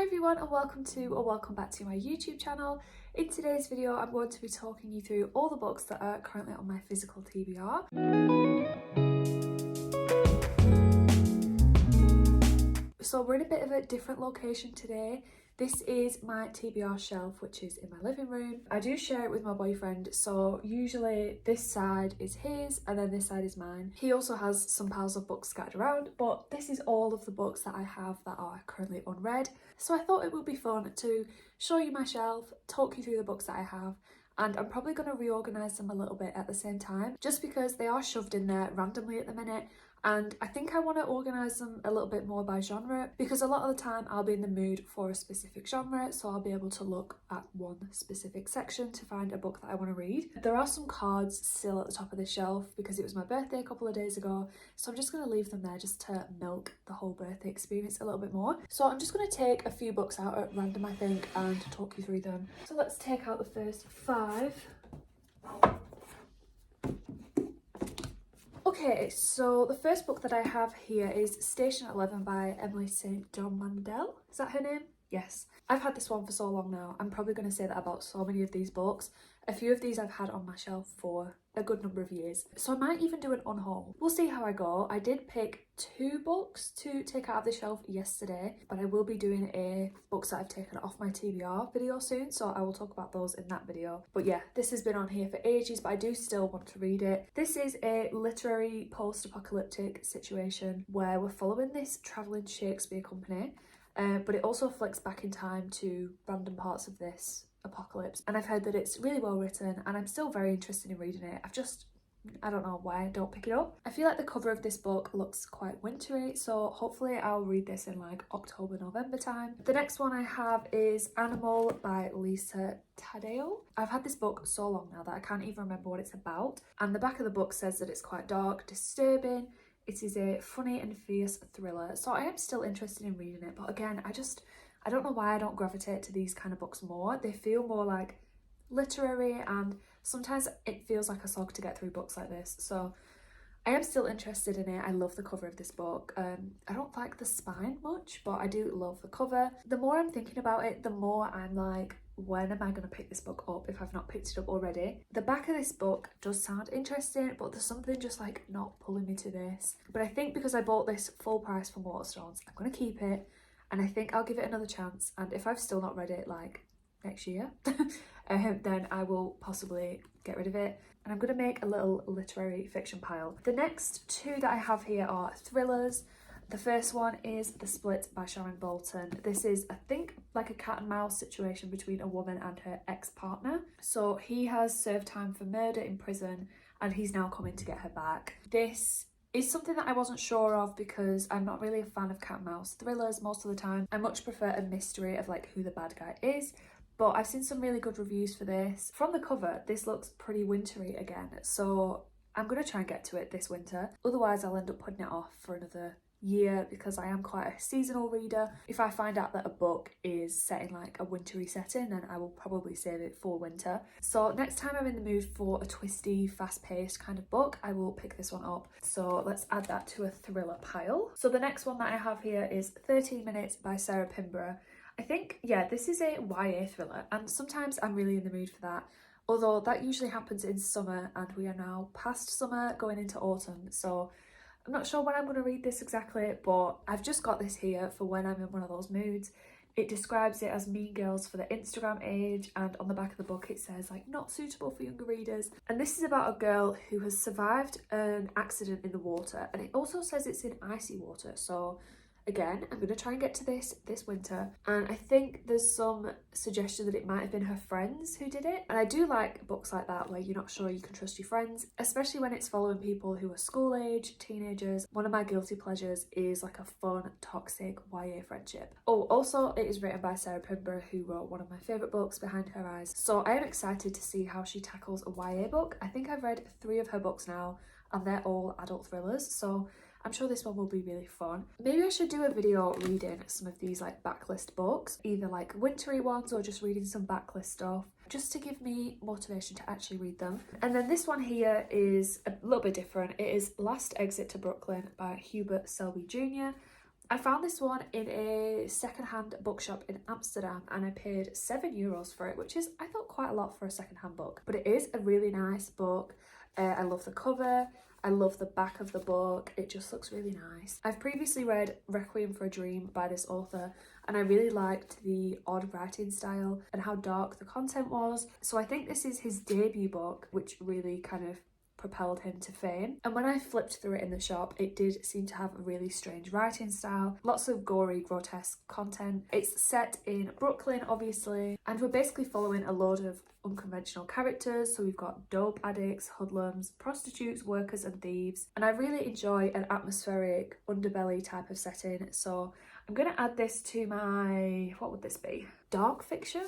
everyone, and welcome back to my YouTube channel. In today's video I'm going to be talking you through all the books that are currently on my physical TBR. So we're in a bit of a different location today. This is my TBR shelf, which is in my living room. I do share it with my boyfriend, so usually this side is his and then this side is mine. He also has some piles of books scattered around, but this is all of the books that I have that are currently unread. So I thought it would be fun to show you my shelf, talk you through the books that I have, and I'm probably going to reorganise them a little bit at the same time, just because they are shoved in there randomly at the minute. And I think I want to organise them a little bit more by genre, because a lot of the time I'll be in the mood for a specific genre, so I'll be able to look at one specific section to find a book that I want to read. There are some cards still at the top of the shelf because it was my birthday a couple of days ago, so I'm just going to leave them there just to milk the whole birthday experience a little bit more. So I'm just going to take a few books out at random, I think, and talk you through them. So let's take out the first 5. Okay, so the first book that I have here is Station 11 by Emily St. John Mandel. Is that her name? Yes. I've had this one for so long now. I'm probably going to say that about so many of these books. A few of these I've had on my shelf for a good number of years, so I might even do an unhaul. We'll see how I go. I did pick 2 books to take out of the shelf yesterday, but I will be doing a books that I've taken off my TBR video soon, so I will talk about those in that video. But yeah, this has been on here for ages, but I do still want to read it. This is a literary post-apocalyptic situation where we're following this travelling Shakespeare company, but it also flicks back in time to random parts of this apocalypse, and I've heard that it's really well written and I'm still very interested in reading it. I don't know why I don't pick it up. I feel like the cover of this book looks quite wintry, so hopefully I'll read this in like October, November time. The next one I have is Animal by Lisa Taddeo. I've had this book so long now that I can't even remember what it's about, and the back of the book says that it's quite dark, disturbing. It is a funny and fierce thriller, so I am still interested in reading it, but again, I don't know why I don't gravitate to these kind of books more. They feel more like literary, and sometimes it feels like a slog to get through books like this. So I am still interested in it. I love the cover of this book. I don't like the spine much, but I do love the cover. The more I'm thinking about it, the more I'm like, when am I going to pick this book up if I've not picked it up already? The back of this book does sound interesting, but there's something just like not pulling me to this. But I think because I bought this full price from Waterstones, I'm going to keep it. And I think I'll give it another chance, and if I've still not read it like next year, then I will possibly get rid of it. And I'm going to make a little literary fiction pile. The next 2 that I have here are thrillers. The first one is The Split by Sharon Bolton. This is, I think, like a cat and mouse situation between a woman and her ex-partner. So he has served time for murder in prison and he's now coming to get her back. This is something that I wasn't sure of because I'm not really a fan of cat and mouse thrillers most of the time. I much prefer a mystery of like who the bad guy is, but I've seen some really good reviews for this. From the cover, this looks pretty wintry again, so I'm going to try and get to it this winter. Otherwise, I'll end up putting it off for another year because I am quite a seasonal reader. If I find out that a book is set in like a wintry setting, then I will probably save it for winter. So next time I'm in the mood for a twisty, fast-paced kind of book, I will pick this one up. So let's add that to a thriller pile. So the next one that I have here is 13 Minutes by Sarah Pinborough. I think, yeah, this is a YA thriller, and sometimes I'm really in the mood for that. Although that usually happens in summer, and we are now past summer going into autumn, so I'm not sure when I'm going to read this exactly, but I've just got this here for when I'm in one of those moods. It describes it as Mean Girls for the Instagram age, and on the back of the book it says like not suitable for younger readers. And this is about a girl who has survived an accident in the water, and it also says it's in icy water, so again, I'm going to try and get to this winter, and I think there's some suggestion that it might have been her friends who did it. And I do like books like that where you're not sure you can trust your friends, especially when it's following people who are school age, teenagers. One of my guilty pleasures is like a fun, toxic YA friendship. Oh, also it is written by Sarah Pinborough, who wrote one of my favourite books, Behind Her Eyes. So I am excited to see how she tackles a YA book. I think I've read 3 of her books now, and they're all adult thrillers, so I'm sure this one will be really fun. Maybe I should do a video reading some of these like backlist books, either like wintry ones or just reading some backlist stuff, just to give me motivation to actually read them. And then this one here is a little bit different. It is Last Exit to Brooklyn by Hubert Selby Jr. I found this one in a secondhand bookshop in Amsterdam and I paid €7 for it, which is, I thought, quite a lot for a secondhand book. But it is a really nice book. I love the cover. I love the back of the book. It just looks really nice. I've previously read Requiem for a Dream by this author and I really liked the odd writing style and how dark the content was. So I think this is his debut book, which really kind of propelled him to fame. And when I flipped through it in the shop, it did seem to have a really strange writing style, lots of gory, grotesque content. It's set in Brooklyn, obviously, and we're basically following a load of unconventional characters. So we've got dope addicts, hoodlums, prostitutes, workers and thieves, and I really enjoy an atmospheric underbelly type of setting. So I'm gonna add this to my, what would this be? Dark fiction?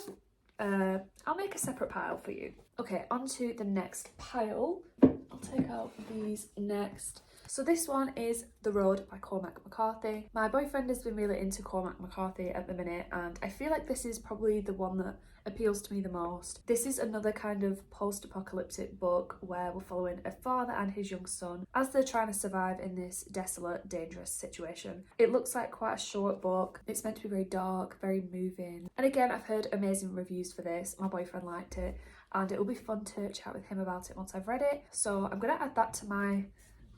I'll make a separate pile for you. Okay, on to the next pile. I'll take out these next. So this one is The Road by Cormac McCarthy. My boyfriend has been really into Cormac McCarthy at the minute and I feel like this is probably the one that appeals to me the most. This is another kind of post-apocalyptic book where we're following a father and his young son as they're trying to survive in this desolate, dangerous situation. It looks like quite a short book. It's meant to be very dark, very moving. And again, I've heard amazing reviews for this. My boyfriend liked it and it will be fun to chat with him about it once I've read it. So I'm going to add that to my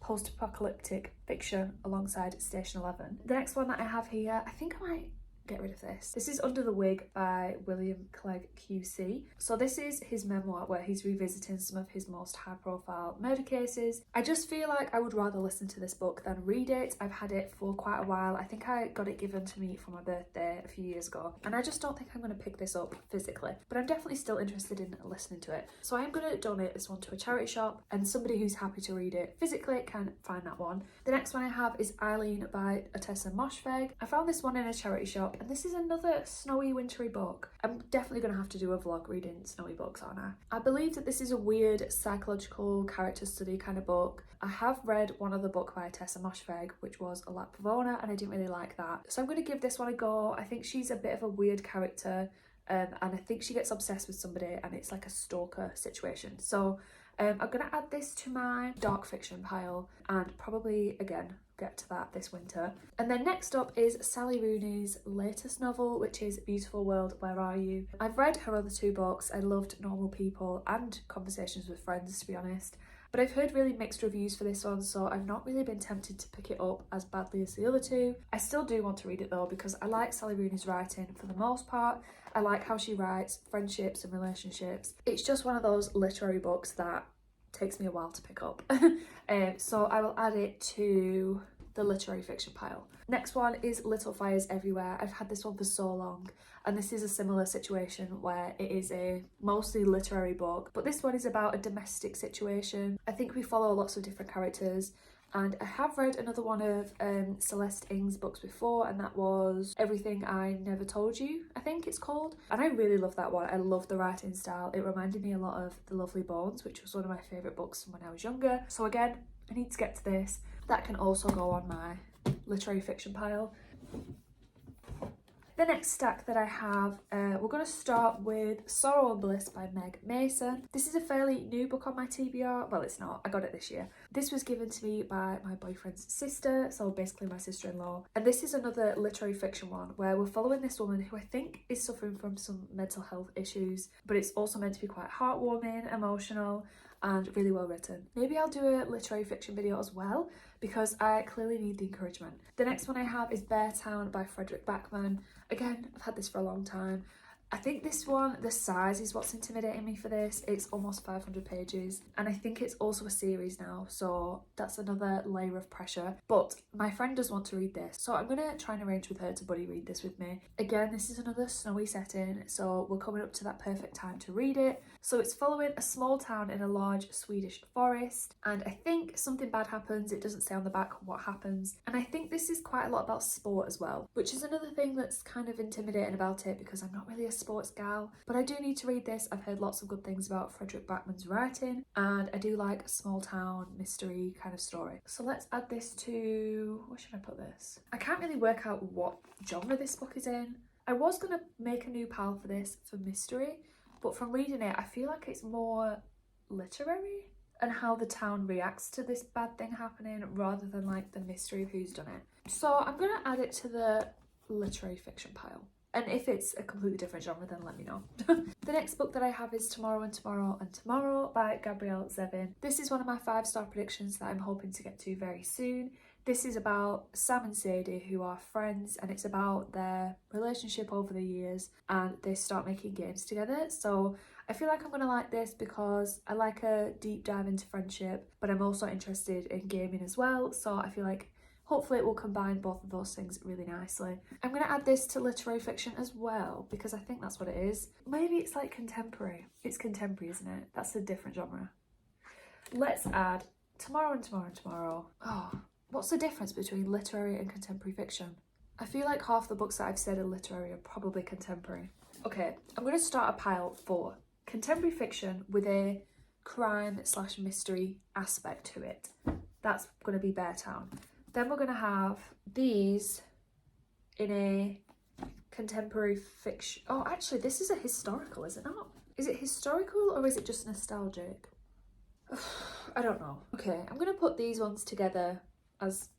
post-apocalyptic fiction alongside Station 11. The next one that I have here, I think I might get rid of this. This is Under the Wig by William Clegg QC. So this is his memoir where he's revisiting some of his most high profile murder cases. I just feel like I would rather listen to this book than read it. I've had it for quite a while. I think I got it given to me for my birthday a few years ago and I just don't think I'm going to pick this up physically, but I'm definitely still interested in listening to it. So I am going to donate this one to a charity shop and somebody who's happy to read it physically can find that one. The next one I have is Eileen by Atessa Moshfegh. I found this one in a charity shop and this is another snowy, wintry book. I'm definitely going to have to do a vlog reading snowy books, aren't I? I believe that this is a weird psychological character study kind of book. I have read one other book by Tessa Moshfegh, which was A Lac Pavona, and I didn't really like that. So I'm going to give this one a go. I think she's a bit of a weird character, and I think she gets obsessed with somebody, and it's like a stalker situation. So I'm going to add this to my dark fiction pile, and probably, again, get to that this winter. And then next up is Sally Rooney's latest novel, which is Beautiful World, Where Are You? I've read her other two books. I loved Normal People and Conversations with Friends, to be honest. But I've heard really mixed reviews for this one, so I've not really been tempted to pick it up as badly as the other two. I still do want to read it though, because I like Sally Rooney's writing for the most part. I like how she writes friendships and relationships. It's just one of those literary books that takes me a while to pick up. So I will add it to the literary fiction pile. Next one is Little Fires Everywhere. I've had this one for so long, and this is a similar situation where it is a mostly literary book, but this one is about a domestic situation. I think we follow lots of different characters, and I have read another one of Celeste Ng's books before, and that was Everything I Never Told You, I think it's called. And I really love that one. I love the writing style. It reminded me a lot of The Lovely Bones, which was one of my favourite books from when I was younger. So again, I need to get to this. That can also go on my literary fiction pile. The next stack that I have, we're going to start with Sorrow and Bliss by Meg Mason. This is a fairly new book on my TBR. Well, it's not. I got it this year. This was given to me by my boyfriend's sister, so basically my sister-in-law. And this is another literary fiction one where we're following this woman who I think is suffering from some mental health issues, but it's also meant to be quite heartwarming, emotional, and really well written. Maybe I'll do a literary fiction video as well, because I clearly need the encouragement. The next one I have is Bear Town by Frederick Backman. Again, I've had this for a long time. I think this one, the size is what's intimidating me for this. It's almost 500 pages, and I think it's also a series now, so that's another layer of pressure. But my friend does want to read this, so I'm gonna try and arrange with her to buddy read this with me. Again, this is another snowy setting, so we're coming up to that perfect time to read it. So it's following a small town in a large Swedish forest, and I think something bad happens. It doesn't say on the back what happens, and I think this is quite a lot about sport as well, which is another thing that's kind of intimidating about it, because I'm not really a sports gal, but I do need to read this. I've heard lots of good things about Frederick Backman's writing, and I do like a small town mystery kind of story. So let's add this to, where should I put this? I can't really work out what genre this book is in. I was gonna make a new pile for this for mystery, but from reading it I feel like it's more literary. and how the town reacts to this bad thing happening rather than like the mystery of who's done it. So I'm going to add it to the literary fiction pile. And if it's a completely different genre, then let me know. The next book that I have is Tomorrow and Tomorrow and Tomorrow by Gabrielle Zevin. This is one of my 5-star predictions that I'm hoping to get to very soon. This is about Sam and Sadie, who are friends, and it's about their relationship over the years, and they start making games together. So I feel like I'm going to like this because I like a deep dive into friendship, but I'm also interested in gaming as well. So I feel like hopefully it will combine both of those things really nicely. I'm going to add this to literary fiction as well because I think that's what it is. Maybe it's like contemporary. It's contemporary, isn't it? That's a different genre. Let's add Tomorrow and Tomorrow and Tomorrow. Oh, what's the difference between literary and contemporary fiction? I feel like half the books that I've said are literary are probably contemporary. Okay, I'm going to start a pile for contemporary fiction with a crime/mystery aspect to it. That's going to be Beartown. Then we're going to have these in a contemporary fiction. Oh, actually, this is a historical, is it not? Is it historical or is it just nostalgic? I don't know. Okay, I'm going to put these ones together as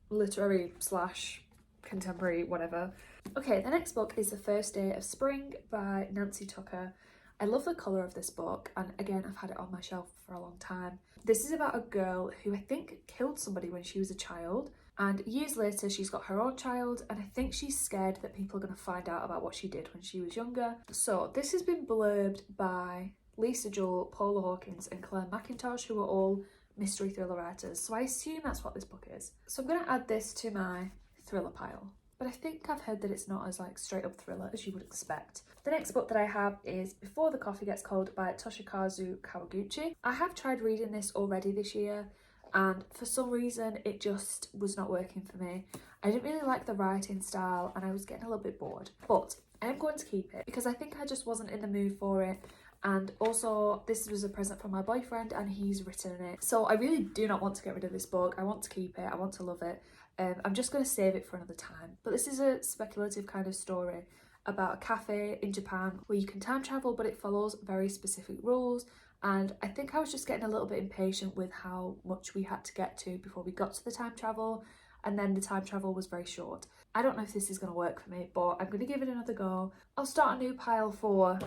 literary/contemporary, whatever. Okay, the next book is The First Day of Spring by Nancy Tucker. I love the colour of this book, and again, I've had it on my shelf for a long time. This is about a girl who I think killed somebody when she was a child, and years later she's got her own child, and I think she's scared that people are going to find out about what she did when she was younger. So this has been blurbed by Lisa Joel, Paula Hawkins and Claire McIntosh, who are all mystery thriller writers, so I assume that's what this book is. So I'm going to add this to my thriller pile. But I think I've heard that it's not as like straight up thriller as you would expect. The next book that I have is Before the Coffee Gets Cold by Toshikazu Kawaguchi. I have tried reading this already this year, and for some reason it just was not working for me. I didn't really like the writing style and I was getting a little bit bored. But I am going to keep it because I think I just wasn't in the mood for it. And also this was a present from my boyfriend and he's written it. So I really do not want to get rid of this book. I want to keep it. I want to love it. I'm just going to save it for another time. But this is a speculative kind of story about a cafe in Japan where you can time travel, but it follows very specific rules. And I think I was just getting a little bit impatient with how much we had to get to before we got to the time travel. And then the time travel was very short. I don't know if this is going to work for me, but I'm going to give it another go. I'll start a new pile for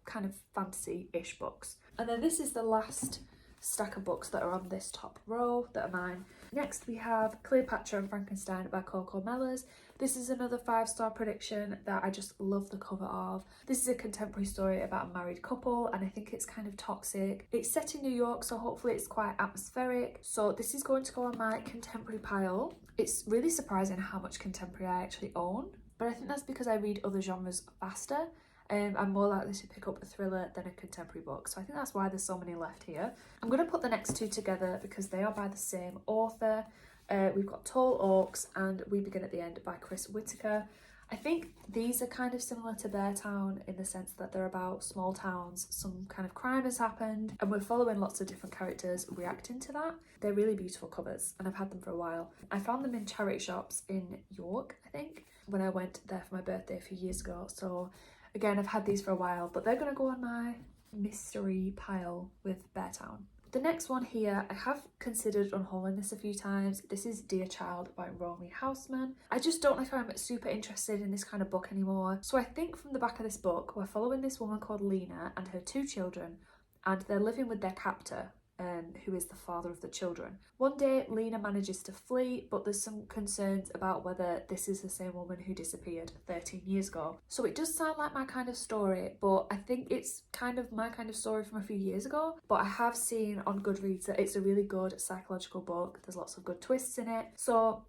kind of fantasy-ish books. And then this is the last stack of books that are on this top row that are mine. Next we have Cleopatra and Frankenstein by Coco Mellors. This is another 5-star prediction that I just love the cover of. This is a contemporary story about a married couple and I think it's kind of toxic. It's set in New York, so hopefully it's quite atmospheric. So this is going to go on my contemporary pile. It's really surprising how much contemporary I actually own, but I think that's because I read other genres faster. I'm more likely to pick up a thriller than a contemporary book, so I think that's why there's so many left here. I'm going to put the next two together because they are by the same author. We've got Tall Oaks and We Begin at the End by Chris Whitaker. I think these are kind of similar to Beartown in the sense that they're about small towns, some kind of crime has happened, and we're following lots of different characters reacting to that. They're really beautiful covers and I've had them for a while. I found them in charity shops in York, I think, when I went there for my birthday a few years ago. So again, I've had these for a while, but they're going to go on my mystery pile with Beartown. The next one here, I have considered unhauling this a few times. This is Dear Child by Romy Houseman. I just don't know if I'm super interested in this kind of book anymore. So I think from the back of this book, we're following this woman called Lena and her 2 children, and they're living with their captor, who is the father of the children. One day Lena manages to flee, but there's some concerns about whether this is the same woman who disappeared 13 years ago. So it does sound like my kind of story, but I think it's kind of my kind of story from a few years ago. But I have seen on Goodreads that it's a really good psychological book. There's lots of good twists in it. So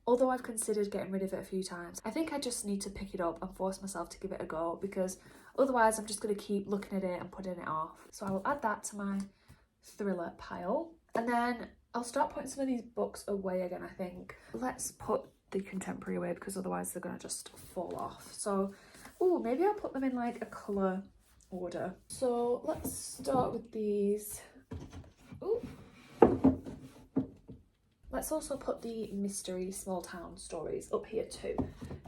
although I've considered getting rid of it a few times, I think I just need to pick it up and force myself to give it a go, because otherwise I'm just going to keep looking at it and putting it off. So I will add that to my thriller pile, and then I'll start putting some of these books away again. I think let's put the contemporary away because otherwise they're gonna just fall off. So maybe I'll put them in like a colour order. So let's start with these. Let's also put the mystery small town stories up here too,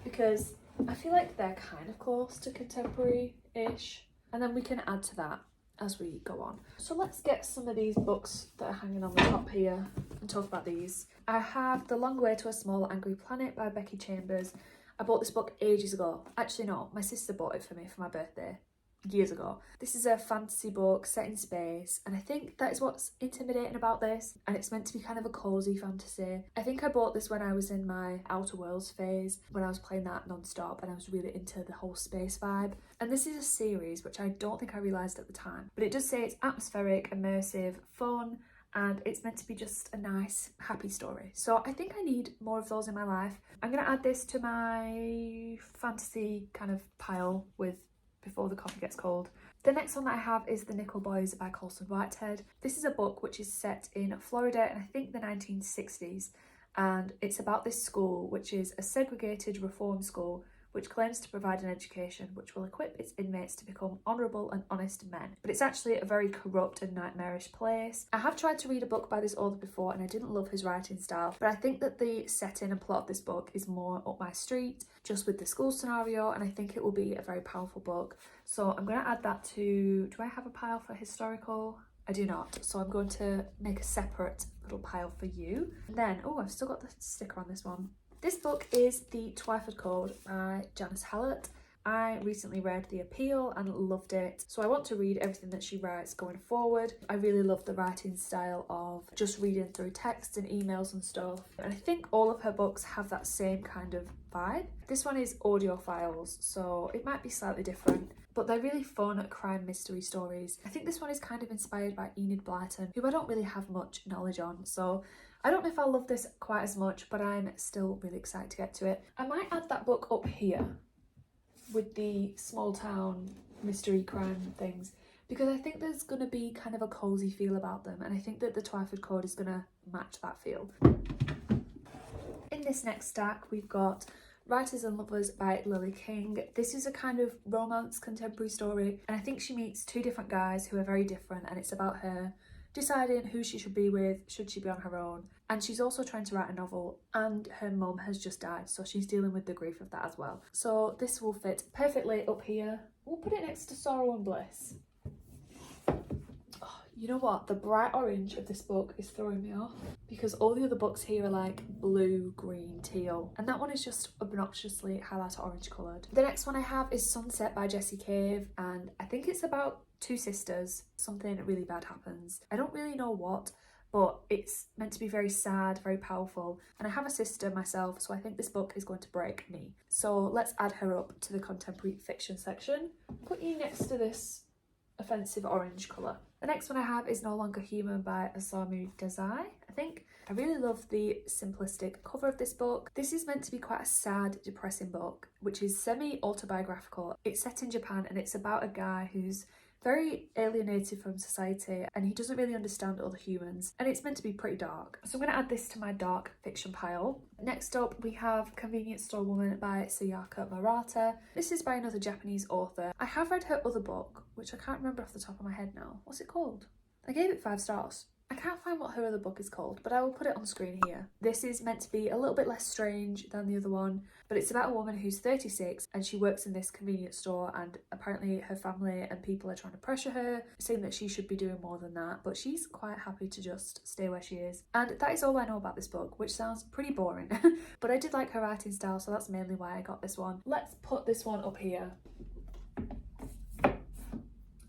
because I feel like they're kind of close to contemporary-ish, and then we can add to that as we go on. So let's get some of these books that are hanging on the top here and talk about these. I have The Long Way to a Small Angry Planet by Becky Chambers. I bought this book ages ago. Actually no, my sister bought it for me for my birthday years ago. This is a fantasy book set in space, and I think that is what's intimidating about this, and it's meant to be kind of a cozy fantasy. I think I bought this when I was in my Outer Worlds phase, when I was playing that non-stop and I was really into the whole space vibe. And this is a series which I don't think I realised at the time, but it does say it's atmospheric, immersive, fun, and it's meant to be just a nice, happy story. So I think I need more of those in my life. I'm going to add this to my fantasy kind of pile with Before the Coffee Gets Cold. The next one that I have is The Nickel Boys by Colson Whitehead. This is a book which is set in Florida in I think the 1960s, and it's about this school which is a segregated reform school which claims to provide an education which will equip its inmates to become honourable and honest men. But it's actually a very corrupt and nightmarish place. I have tried to read a book by this author before and I didn't love his writing style, but I think that the setting and plot of this book is more up my street, just with the school scenario, and I think it will be a very powerful book. So I'm going to add that to... Do I have a pile for historical? I do not, so I'm going to make a separate little pile for you. And then, oh, I've still got the sticker on this one. This book is The Twyford Code by Janice Hallett. I recently read The Appeal and loved it, so I want to read everything that she writes going forward. I really love the writing style of just reading through texts and emails and stuff, and I think all of her books have that same kind of vibe. This one is audio files, so it might be slightly different, but they're really fun crime mystery stories. I think this one is kind of inspired by Enid Blyton, who I don't really have much knowledge on, so I don't know if I'll love this quite as much, but I'm still really excited to get to it. I might add that book up here with the small town mystery crime things, because I think there's going to be kind of a cozy feel about them, and I think that The Twyford Code is going to match that feel. In this next stack we've got Writers and Lovers by Lily King. This is a kind of romance contemporary story, and I think she meets two different guys who are very different, and it's about her deciding who she should be with, should she be on her own. And she's also trying to write a novel, and her mum has just died, so she's dealing with the grief of that as well. So this will fit perfectly up here. We'll put it next to Sorrow and Bliss. Oh, you know what? The bright orange of this book is throwing me off, because all the other books here are like blue, green, teal, and that one is just obnoxiously highlighter orange coloured. The next one I have is Sunset by Jessie Cave, and I think it's about two sisters. Something really bad happens. I don't really know what, but it's meant to be very sad, very powerful, and I have a sister myself, so I think this book is going to break me. So let's add her up to the contemporary fiction section. Put you next to this offensive orange colour. The next one I have is No Longer Human by Osamu Dazai, I think. I really love the simplistic cover of this book. This is meant to be quite a sad, depressing book, which is semi-autobiographical. It's set in Japan, and it's about a guy who's very alienated from society, and he doesn't really understand other humans, and it's meant to be pretty dark. So I'm going to add this to my dark fiction pile. Next up we have Convenience Store Woman by Sayaka Murata. This is by another Japanese author. I have read her other book, which I can't remember off the top of my head now. What's it called? I gave it 5 stars. I can't find what her other book is called, but I will put it on screen here. This is meant to be a little bit less strange than the other one, but it's about a woman who's 36 and she works in this convenience store, and apparently her family and people are trying to pressure her, saying that she should be doing more than that, but she's quite happy to just stay where she is. And that is all I know about this book, which sounds pretty boring, but I did like her writing style, so that's mainly why I got this one. Let's put this one up here.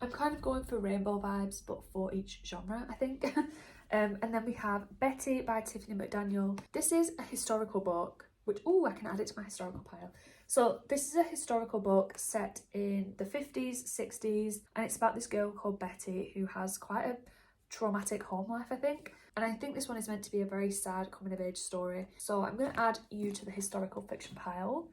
I'm kind of going for rainbow vibes, but for each genre, I think. And then we have Betty by Tiffany McDaniel. This is a historical book, which, oh, I can add it to my historical pile. So this is a historical book set in the 50s, 60s, and it's about this girl called Betty who has quite a traumatic home life, I think. And I think this one is meant to be a very sad coming-of-age story. So I'm going to add you to the historical fiction pile.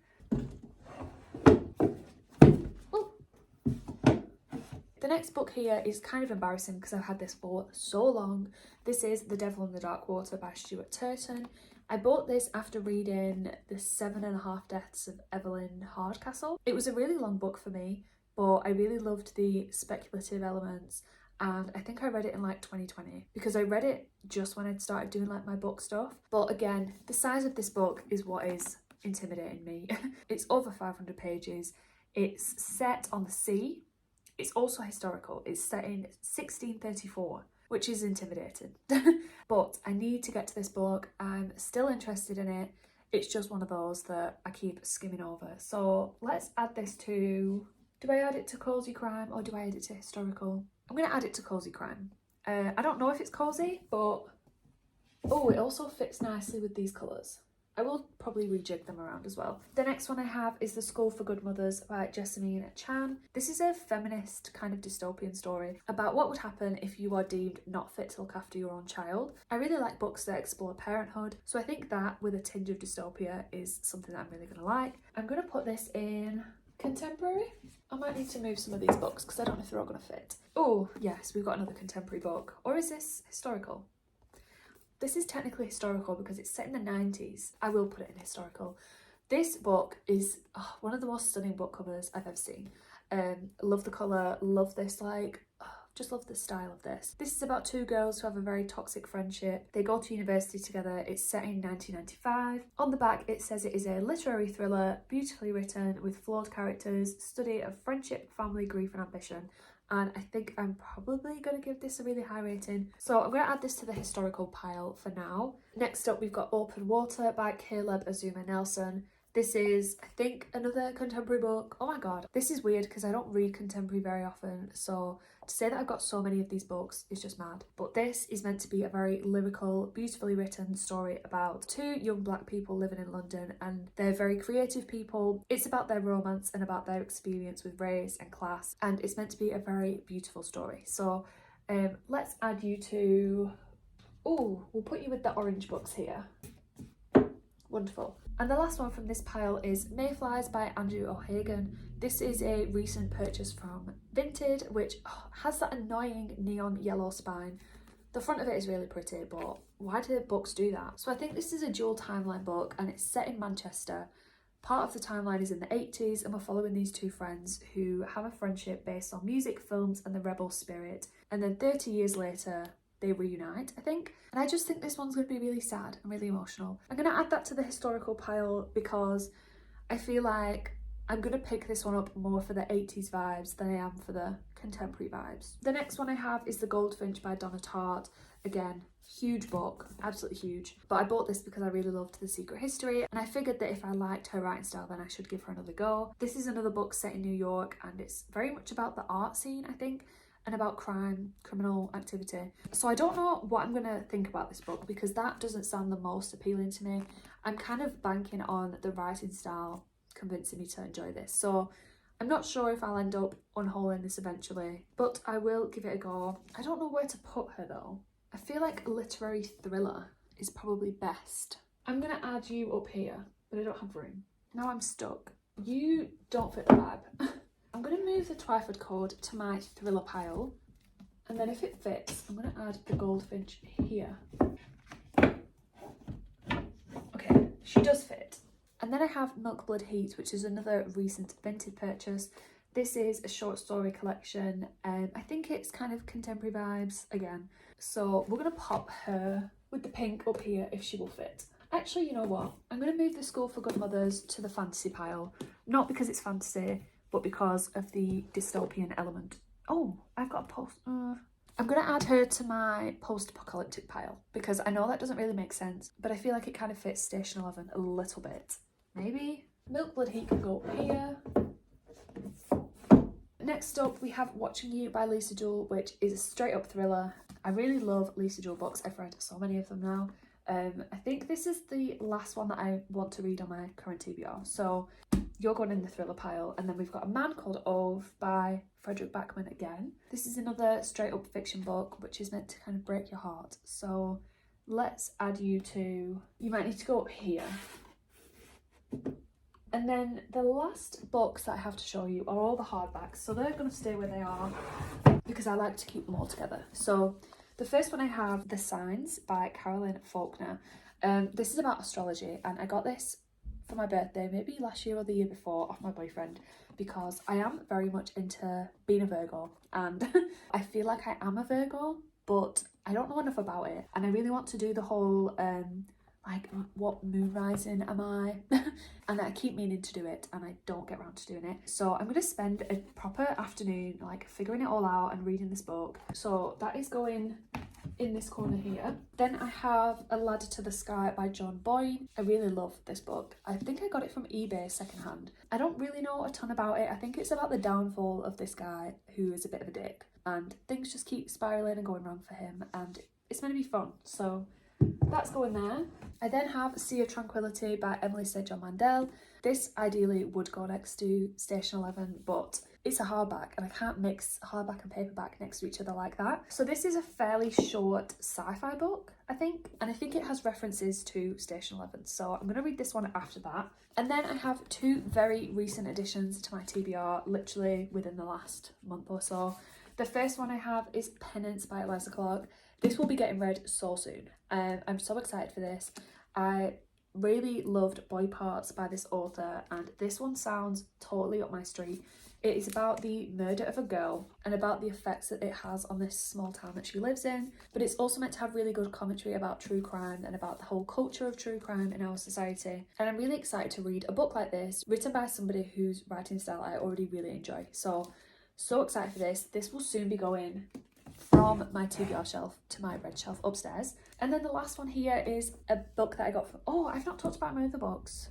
The next book here is kind of embarrassing because I've had this for so long. This is The Devil in the Dark Water by Stuart Turton. I bought this after reading The 7.5 Deaths of Evelyn Hardcastle. It was a really long book for me, but I really loved the speculative elements, and I think I read it in like 2020 because I read it just when I'd started doing like my book stuff. But again, the size of this book is what is intimidating me. It's over 500 pages. It's set on the sea. It's also historical. It's set in 1634, which is intimidating. But I need to get to this book. I'm still interested in it. It's just one of those that I keep skimming over. So let's add this to... Do I add it to cozy crime or do I add it to historical? I'm going to add it to cozy crime. I don't know if it's cozy, but... Oh, it also fits nicely with these colours. I will probably rejig them around as well. The next one I have is The School for Good Mothers by Jessamine Chan. This is a feminist kind of dystopian story about what would happen if you are deemed not fit to look after your own child. I really like books that explore parenthood, so I think that with a tinge of dystopia is something that I'm really going to like. I'm going to put this in contemporary. I might need to move some of these books because I don't know if they're all going to fit. Oh, yes, we've got another contemporary book. Or is this historical? This is technically historical because it's set in the 90s. I will put it in historical. This book is one of the most stunning book covers I've ever seen. Love the colour, love this just love the style of this. This is about two girls who have a very toxic friendship. They go to university together. It's set in 1995. On the back it says it is a literary thriller, beautifully written with flawed characters, study of friendship, family, grief and ambition. And I think I'm probably going to give this a really high rating. So I'm going to add this to the historical pile for now. Next up, we've got Open Water by Caleb Azuma Nelson. This is, I think, another contemporary book. Oh my god, this is weird because I don't read contemporary very often, so to say that I've got so many of these books is just mad. But this is meant to be a very lyrical, beautifully written story about two young black people living in London, and they're very creative people. It's about their romance and about their experience with race and class, and it's meant to be a very beautiful story. So let's add you to... Oh, we'll put you with the orange books here. Wonderful. And the last one from this pile is Mayflies by Andrew O'Hagan. This is a recent purchase from Vinted, which has that annoying neon yellow spine. The front of it is really pretty, but why do books do that? So I think this is a dual timeline book and it's set in Manchester. Part of the timeline is in the 80s and we're following these two friends who have a friendship based on music, films and the rebel spirit. And then 30 years later, they reunite, I think. And I just think this one's going to be really sad and really emotional. I'm going to add that to the historical pile because I feel like I'm going to pick this one up more for the 80s vibes than I am for the contemporary vibes. The next one I have is The Goldfinch by Donna Tartt. Again, huge book, absolutely huge. But I bought this because I really loved The Secret History and I figured that if I liked her writing style then I should give her another go. This is another book set in New York and it's very much about the art scene, I think, and about crime, criminal activity. So I don't know what I'm gonna think about this book because that doesn't sound the most appealing to me. I'm kind of banking on the writing style convincing me to enjoy this. So I'm not sure if I'll end up unhauling this eventually, but I will give it a go. I don't know where to put her though. I feel like a literary thriller is probably best. I'm gonna add you up here, but I don't have room. Now I'm stuck. You don't fit the vibe. I'm going to move the Twyford Code to my thriller pile, and then if it fits, I'm going to add the Goldfinch here. Okay, she does fit. And then I have Milk Blood Heat, which is another recent Vinted purchase. This is a short story collection. I think it's kind of contemporary vibes again. So we're going to pop her with the pink up here if she will fit. Actually, you know what? I'm going to move The School for Good Mothers to the fantasy pile. Not because it's fantasy, but because of the dystopian element. Oh, I've got a post. I'm going to add her to my post-apocalyptic pile because I know that doesn't really make sense, but I feel like it kind of fits Station 11 a little bit. Maybe Milk Blood Heat can go up here. Next up, we have Watching You by Lisa Jewell, which is a straight-up thriller. I really love Lisa Jewell books. I've read so many of them now. I think this is the last one that I want to read on my current TBR. So you're going in the thriller pile. And then we've got A Man Called Ove by Frederick Backman again. This is another straight up fiction book, which is meant to kind of break your heart. So let's add you to, you might need to go up here. And then the last books that I have to show you are all the hardbacks. So they're going to stay where they are because I like to keep them all together. So the first one I have, The Signs by Carolyn Faulkner. This is about astrology and I got this for my birthday, maybe last year or the year before, off my boyfriend, because I am very much into being a Virgo and I feel like I am a Virgo, but I don't know enough about it and I really want to do the whole like, what moon rising am I? And I keep meaning to do it and I don't get around to doing it. So I'm going to spend a proper afternoon like figuring it all out and reading this book. So that is going in this corner here. Then I have A Ladder to the Sky by John Boyne. I really love this book. I think I got it from eBay secondhand. I don't really know a ton about it. I think it's about the downfall of this guy who is a bit of a dick and things just keep spiraling and going wrong for him, and it's meant to be fun. So that's going there. I then have Sea of Tranquility by Emily St. John Mandel. This ideally would go next to Station 11, but it's a hardback and I can't mix hardback and paperback next to each other like that. So this is a fairly short sci-fi book, I think, and I think it has references to Station 11. So I'm going to read this one after that. And then I have two very recent additions to my TBR, literally within the last month or so. The first one I have is Penance by Eliza Clark. This will be getting read so soon. I'm so excited for this. I really loved Boy Parts by this author, and this one sounds totally up my street. It is about the murder of a girl and about the effects that it has on this small town that she lives in, but it's also meant to have really good commentary about true crime and about the whole culture of true crime in our society. And I'm really excited to read a book like this written by somebody whose writing style I already really enjoy. So excited for this. This will soon be going from my TBR shelf to my red shelf upstairs. And then the last one here is a book that I got from, oh, I've not talked about my other books.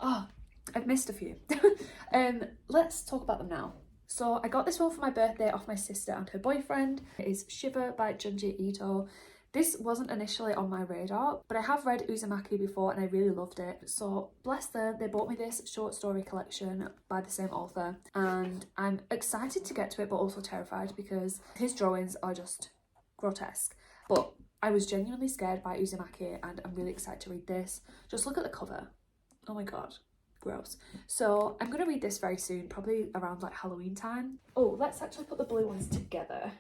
Oh, I've missed a few. Let's talk about them now. So I got this one for my birthday off my sister and her boyfriend. It is Shiver by Junji Ito. This wasn't initially on my radar, but I have read Uzumaki before and I really loved it. So bless them, they bought me this short story collection by the same author, and I'm excited to get to it but also terrified because his drawings are just grotesque. But I was genuinely scared by Uzumaki and I'm really excited to read this. Just look at the cover. Oh my god, gross. So I'm going to read this very soon, probably around like Halloween time. Oh, let's actually put the blue ones together.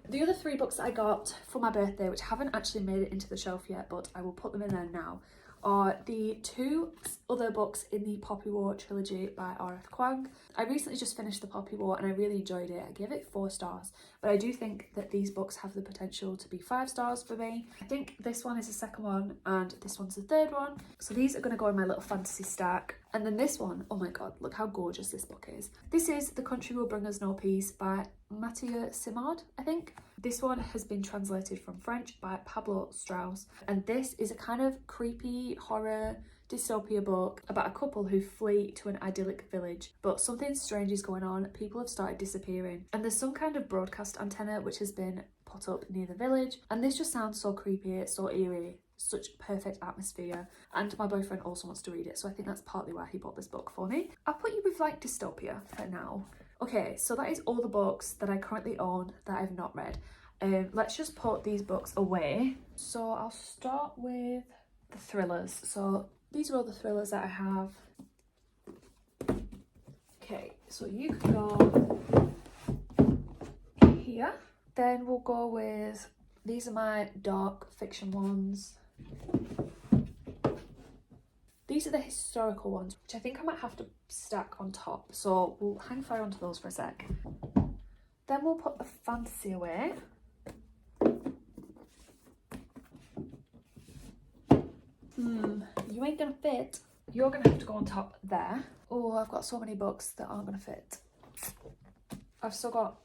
The other three books that I got for my birthday, which haven't actually made it into the shelf yet, but I will put them in there now, are the two other books in the Poppy War trilogy by R.F. Kuang. I recently just finished the Poppy War and I really enjoyed it. I gave it 4 stars, but I do think that these books have the potential to be 5 stars for me. I think this one is the second one and this one's the third one. So these are going to go in my little fantasy stack. And then this one, oh my god, look how gorgeous this book is. This is The Country Will Bring Us No Peace by Mathieu Simard, I think. This one has been translated from French by Pablo Strauss, and this is a kind of creepy horror dystopia book about a couple who flee to an idyllic village, but something strange is going on. People have started disappearing and there's some kind of broadcast antenna which has been put up near the village, and this just sounds so creepy, it's so eerie, such perfect atmosphere, and my boyfriend also wants to read it, so I think that's partly why he bought this book for me. I'll put you with like dystopia for now. Okay, so that is all the books that I currently own that I've not read. Let's just put these books away. So I'll start with the thrillers. So these are all the thrillers that I have. Okay, so you can go here. Then we'll go with, these are my dark fiction ones. These are the historical ones, which I think I might have to stack on top. So we'll hang fire onto those for a sec. Then we'll put the fantasy away. You ain't gonna fit. You're gonna have to go on top there. Oh, I've got so many books that aren't gonna fit. I've still got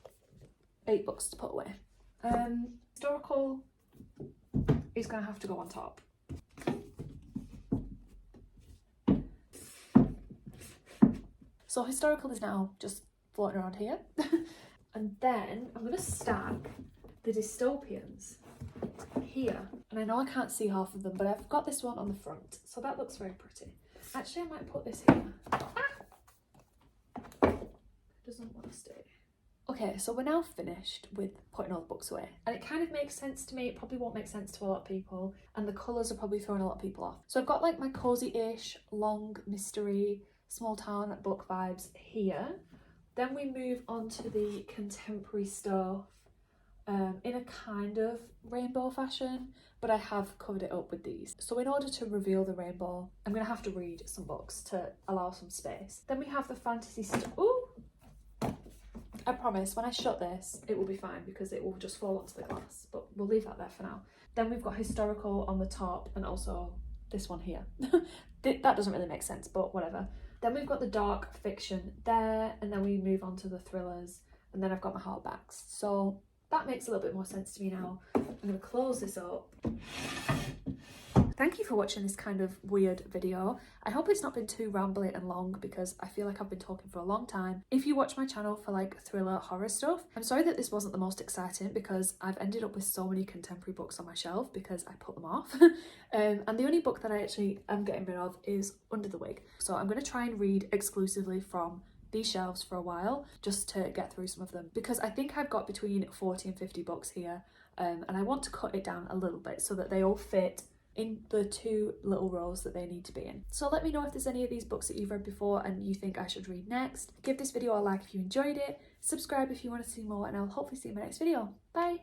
8 books to put away. Historical is gonna have to go on top. So historical is now just floating around here. And then I'm gonna stack the dystopians here. And I know I can't see half of them, but I've got this one on the front, so that looks very pretty. Actually, I might put this here. Doesn't want to stay. Okay, so we're now finished with putting all the books away, and it kind of makes sense to me. It probably won't make sense to a lot of people, and the colours are probably throwing a lot of people off. So I've got like my cozy-ish, long mystery, small town book vibes here. Then we move on to the contemporary stuff in a kind of rainbow fashion, but I have covered it up with these. So in order to reveal the rainbow, I'm going to have to read some books to allow some space. Then we have the fantasy stuff. Ooh! I promise when I shut this it will be fine because it will just fall onto the glass, but we'll leave that there for now. Then we've got historical on the top and also this one here. That doesn't really make sense, but whatever. Then we've got the dark fiction there, and then we move on to the thrillers, and then I've got my hardbacks. So that makes a little bit more sense to me now. I'm going to close this up. Thank you for watching this kind of weird video. I hope it's not been too rambly and long because I feel like I've been talking for a long time. If you watch my channel for like thriller horror stuff, I'm sorry that this wasn't the most exciting because I've ended up with so many contemporary books on my shelf because I put them off. And the only book that I actually am getting rid of is Under the Wig. So I'm going to try and read exclusively from these shelves for a while just to get through some of them because I think I've got between 40 and 50 books here, and I want to cut it down a little bit so that they all fit in the 2 little rows that they need to be in. So let me know if there's any of these books that you've read before and you think I should read next. Give this video a like if you enjoyed it, subscribe if you want to see more, and I'll hopefully see you in my next video. Bye!